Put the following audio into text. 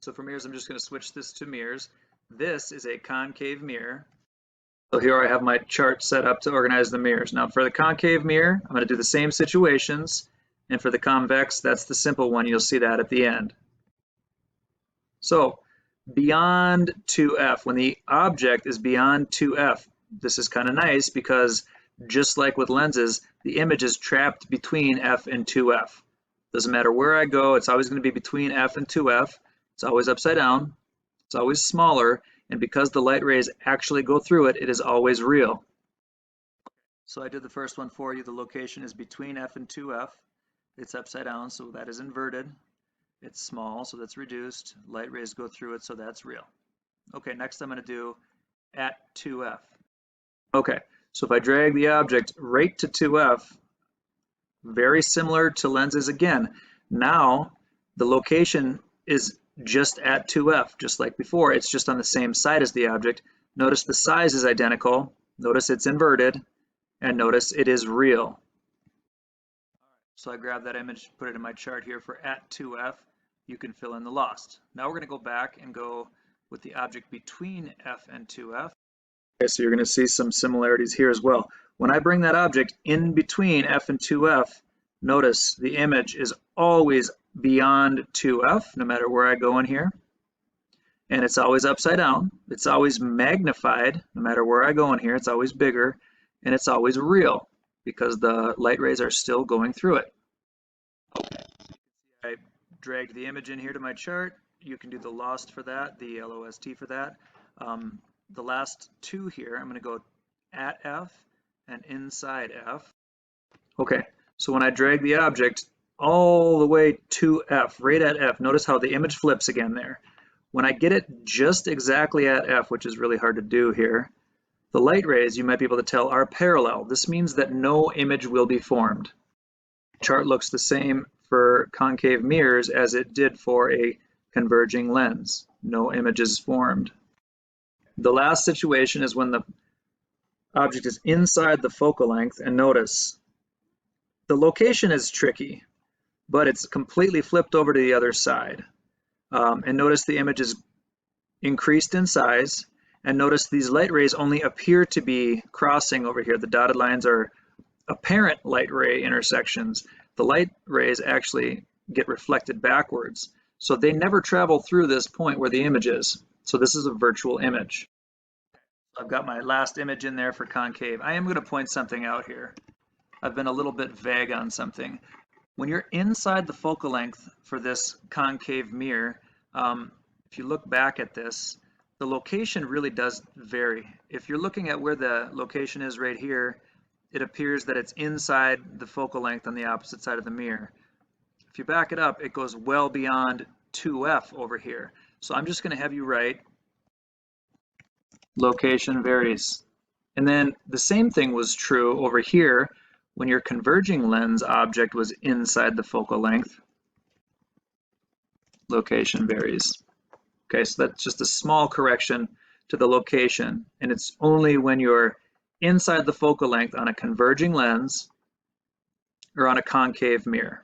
so for mirrors, I'm just going to switch this to mirrors. This is a concave mirror. So here I have my chart set up to organize the mirrors. Now for the concave mirror, I'm going to do the same situations. And for the convex, that's the simple one. You'll see that at the end. So beyond 2f, when the object is beyond 2f, this is kind of nice because just like with lenses, the image is trapped between f and 2f. Doesn't matter where I go, it's always going to be between f and 2f. It's always upside down. It's always smaller. And because the light rays actually go through it, it is always real. So I did the first one for you. The location is between f and 2f. It's upside down, so that is inverted. It's small, so that's reduced. Light rays go through it, so that's real. Okay, next I'm going to do at 2f. Okay, so if I drag the object right to 2f, very similar to lenses again. Now the location is just at 2f, just like before. It's just on the same side as the object. Notice the size is identical. Notice it's inverted. And notice it is real. So I grab that image, put it in my chart here for at 2f. You can fill in the lost. Now we're going to go back and go with the object between f and 2f. Okay, so you're going to see some similarities here as well. When I bring that object in between f and 2f, notice the image is always beyond 2f, no matter where I go in here. And it's always upside down. It's always magnified, no matter where I go in here. It's always bigger, and it's always real because the light rays are still going through it. Okay. I dragged the image in here to my chart. You can do the lost for that, the LOST for that. The last two here, I'm going to go at f and inside f. Okay, so when I drag the object all the way to f, right at f, notice how the image flips again there. When I get it just exactly at f, which is really hard to do here, the light rays, you might be able to tell, are parallel. This means that no image will be formed. The chart looks the same for concave mirrors as it did for a converging lens. No image is formed. The last situation is when the object is inside the focal length, and notice the location is tricky, but it's completely flipped over to the other side. And notice the image is increased in size, and notice these light rays only appear to be crossing over here. The dotted lines are apparent light ray intersections. The light rays actually get reflected backwards, so they never travel through this point where the image is. So this is a virtual image. I've got my last image in there for concave. I am going to point something out here. I've been a little bit vague on something. When you're inside the focal length for this concave mirror, if you look back at this, the location really does vary. If you're looking at where the location is right here, it appears that it's inside the focal length on the opposite side of the mirror. If you back it up, it goes well beyond 2f over here. So I'm just going to have you write location varies. And then the same thing was true over here when your converging lens object was inside the focal length. Location varies. Okay, so that's just a small correction to the location, and it's only when you're inside the focal length on a converging lens or on a concave mirror.